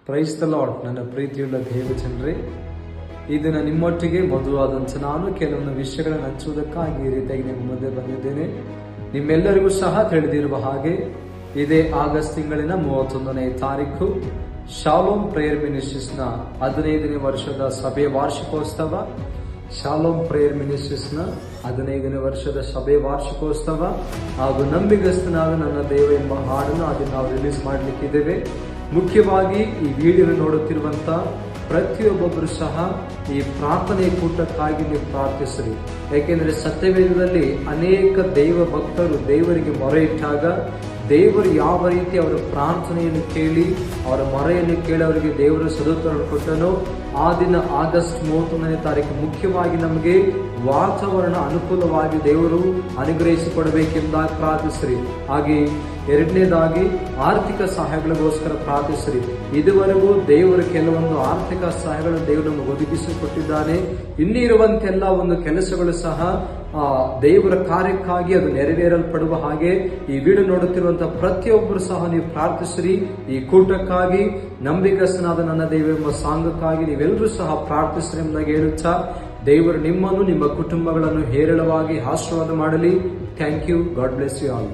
Praise the lord. ನನ್ನ ಪ್ರೀತಿಯುಳ್ಳ ದೇವ ಜನರೇ, ಈ ದಿನ ನಿಮ್ಮೊಟ್ಟಿಗೆ ಮಧುವಾದಂಥ ನಾನು ಕೆಲವೊಂದು ವಿಷಯಗಳನ್ನು ಹಂಚುವುದಕ್ಕಾಗಿ ಈ ರೀತಿಯಾಗಿ ನಿಮ್ಮ ಮುಂದೆ ಬಂದಿದ್ದೇನೆ. ನಿಮ್ಮೆಲ್ಲರಿಗೂ ಸಹ ತಿಳಿದಿರುವ ಹಾಗೆ ಇದೇ ಆಗಸ್ಟ್ ತಿಂಗಳಿನ 31ನೇ ತಾರೀಕು ಶಾಲೋಮ್ ಪ್ರೇಯರ್ ಮಿನಿಸ್ಟ್ರೀಸ್ನ 15ನೇ ವರ್ಷದ ಸಭೆಯ ವಾರ್ಷಿಕೋತ್ಸವ. ಶಾಲೋಮ್ ಪ್ರೇಯರ್ ಮಿನಿಸ್ಟ್ರೀಸ್ನ 15ನೇ ವರ್ಷದ ಸಭೆಯ ವಾರ್ಷಿಕೋತ್ಸವ ಹಾಗೂ ನಂಬಿಗಸ್ತನಾದ ನನ್ನ ದೇವ ಎಂಬ ಹಾಡನ್ನು ಅದನ್ನು ನಾವು ರಿಲೀಸ್ ಮಾಡಲಿಕ್ಕಿದ್ದೇವೆ. ಮುಖ್ಯವಾಗಿ ಈ ವಿಡಿಯೋ ನೋಡುತ್ತಿರುವಂತ ಪ್ರತಿಯೊಬ್ಬೊಬ್ಬರು ಸಹ ಈ ಪ್ರಾರ್ಥನೆ ಕೂಟಕ್ಕಾಗಿ ನೀವು ಪ್ರಾರ್ಥಿಸಿರಿ. ಯಾಕೆಂದ್ರೆ ಸತ್ಯವೇದದಲ್ಲಿ ಅನೇಕ ದೈವ ಭಕ್ತರು ದೇವರಿಗೆ ಮೊರೆ ಇಟ್ಟಾಗ ದೇವರು ಯಾವ ರೀತಿ ಅವರ ಪ್ರಾರ್ಥನೆಯನ್ನು ಕೇಳಿ ಅವರ ಮೊರೆಯನ್ನು ಕೇಳಿ ಅವರಿಗೆ ದೇವರ ಸದುತ್ತರ ಕೊಟ್ಟನೋ ಆ ದಿನ ಆಗಸ್ಟ್ 31ನೇ ತಾರೀಕು ಮುಖ್ಯವಾಗಿ ನಮಗೆ ವಾತಾವರಣ ಅನುಕೂಲವಾಗಿ ದೇವರು ಅನುಗ್ರಹಿಸಿಕೊಡಬೇಕೆಂಬುದಾಗಿ ಪ್ರಾರ್ಥಿಸಿರಿ. ಹಾಗೆ ಎರಡನೇದಾಗಿ ಆರ್ಥಿಕ ಸಹಾಯಗಳಿಗೋಸ್ಕರ ಪ್ರಾರ್ಥಿಸಿರಿ. ಇದುವರೆಗೂ ದೇವರು ಕೆಲವೊಂದು ಆರ್ಥಿಕ ಸಹಾಯಗಳನ್ನು ದೇವರು ನಮಗೆ ಒದಗಿಸಿಕೊಟ್ಟಿದ್ದಾನೆ. ಇನ್ನಿರುವಂತೆಲ್ಲ ಒಂದು ಕೆಲಸಗಳು ಸಹ ದೇವರ ಕಾರ್ಯಕ್ಕಾಗಿ ಅದು ನೆರವೇರಲ್ಪಡುವ ಹಾಗೆ ಈ ವಿಡಿಯೋ ನೋಡುತ್ತಿರುವಂತಹ ಪ್ರತಿಯೊಬ್ಬರು ಸಹ ನೀವು ಪ್ರಾರ್ಥಿಸಿರಿ. ಈ ಕೂಟಕ್ಕಾಗಿ ನಂಬಿಕಸ್ತನಾದ ನನ್ನ ದೇವ ಎಂಬ ಸಾಂಗಕ್ಕಾಗಿ ನೀವೆಲ್ಲರೂ ಸಹ ಪ್ರಾರ್ಥಿಸಿರಿ ಎಂಬುದಾಗಿ ಹೇಳುತ್ತಾ ದೇವರು ನಿಮ್ಮನ್ನು ನಿಮ್ಮ ಕುಟುಂಬಗಳನ್ನು ಹೇರಳವಾಗಿ ಆಶೀರ್ವಾದ ಮಾಡಲಿ. Thank you. God bless you all.